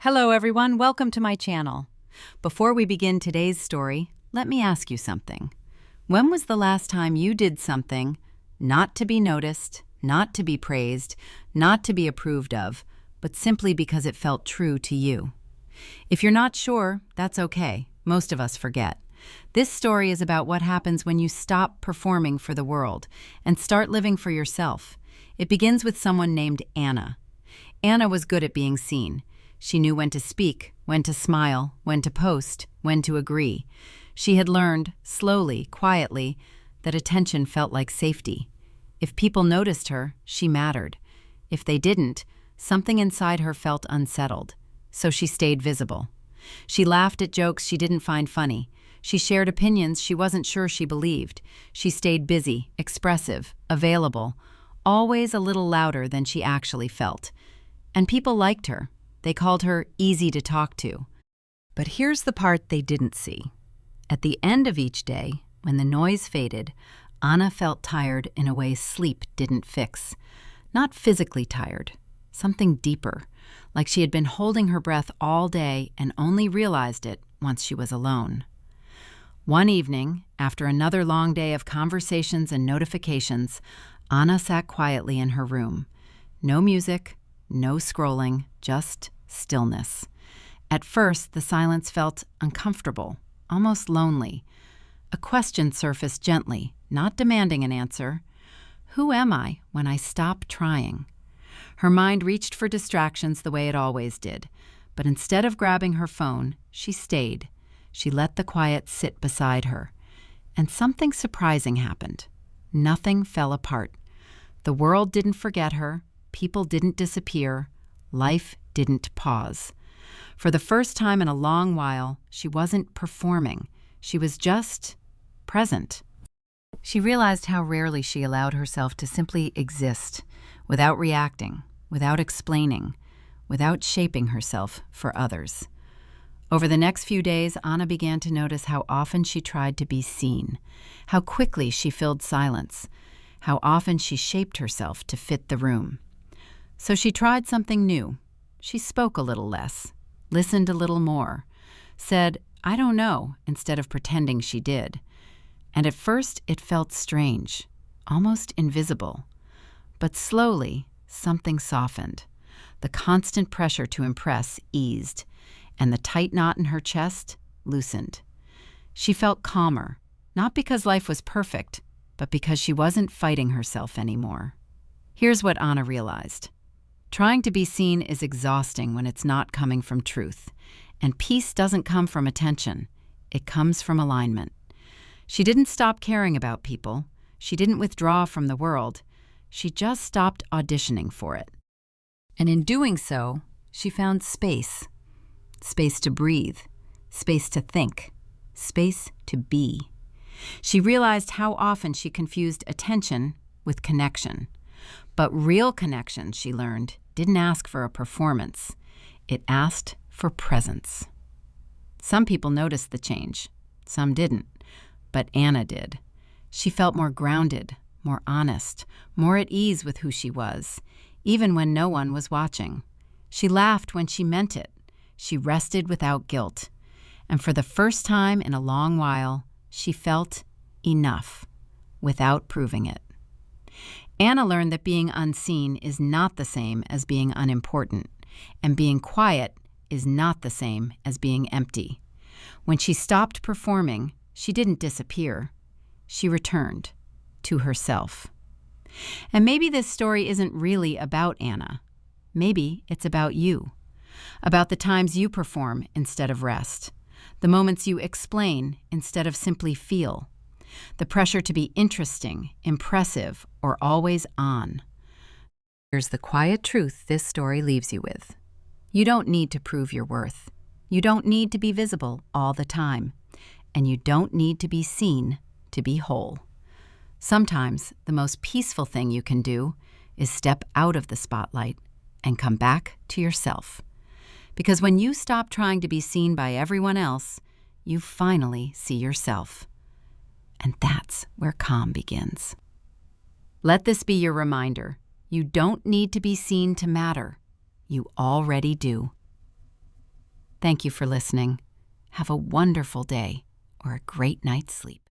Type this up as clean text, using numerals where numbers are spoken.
Hello everyone, welcome to my channel. Before we begin today's story, let me ask you something. When was the last time you did something not to be noticed, not to be praised, not to be approved of, but simply because it felt true to you? If you're not sure, that's okay. Most of us forget. This story is about what happens when you stop performing for the world and start living for yourself. It begins with someone named Anna. Anna was good at being seen. She knew when to speak, when to smile, when to post, when to agree. She had learned, slowly, quietly, that attention felt like safety. If people noticed her, she mattered. If they didn't, something inside her felt unsettled. So she stayed visible. She laughed at jokes she didn't find funny. She shared opinions she wasn't sure she believed. She stayed busy, expressive, available, always a little louder than she actually felt. And people liked her. They called her easy to talk to. But here's the part they didn't see. At the end of each day, when the noise faded, Anna felt tired in a way sleep didn't fix. Not physically tired, something deeper, like she had been holding her breath all day and only realized it once she was alone. One evening, after another long day of conversations and notifications, Anna sat quietly in her room. No music, no scrolling, just stillness. At first, the silence felt uncomfortable, almost lonely. A question surfaced gently, not demanding an answer. Who am I when I stop trying? Her mind reached for distractions the way it always did, but instead of grabbing her phone, she stayed. She let the quiet sit beside her. And something surprising happened. Nothing fell apart. The world didn't forget her. People didn't disappear. Life didn't pause. For the first time in a long while, she wasn't performing. She was just present. She realized how rarely she allowed herself to simply exist, without reacting, without explaining, without shaping herself for others. Over the next few days, Anna began to notice how often she tried to be seen, how quickly she filled silence, how often she shaped herself to fit the room. So she tried something new. She spoke a little less, listened a little more, said, "I don't know," instead of pretending she did. And at first it felt strange, almost invisible. But slowly, something softened. The constant pressure to impress eased, and the tight knot in her chest loosened. She felt calmer, not because life was perfect, but because she wasn't fighting herself anymore. Here's what Anna realized. Trying to be seen is exhausting when it's not coming from truth, and peace doesn't come from attention. It comes from alignment. She didn't stop caring about people. She didn't withdraw from the world. She just stopped auditioning for it. And in doing so, she found space. Space to breathe, space to think, space to be. She realized how often she confused attention with connection. But real connection, she learned, didn't ask for a performance. It asked for presence. Some people noticed the change. Some didn't. But Anna did. She felt more grounded, more honest, more at ease with who she was, even when no one was watching. She laughed when she meant it. She rested without guilt. And for the first time in a long while, she felt enough, without proving it. Anna learned that being unseen is not the same as being unimportant, and being quiet is not the same as being empty. When she stopped performing, she didn't disappear. She returned to herself. And maybe this story isn't really about Anna. Maybe it's about you, about the times you perform instead of rest, the moments you explain instead of simply feel, the pressure to be interesting, impressive, or always on. Here's the quiet truth this story leaves you with. You don't need to prove your worth. You don't need to be visible all the time. And you don't need to be seen to be whole. Sometimes the most peaceful thing you can do is step out of the spotlight and come back to yourself. Because when you stop trying to be seen by everyone else, you finally see yourself. And that's where calm begins. Let this be your reminder. You don't need to be seen to matter. You already do. Thank you for listening. Have a wonderful day or a great night's sleep.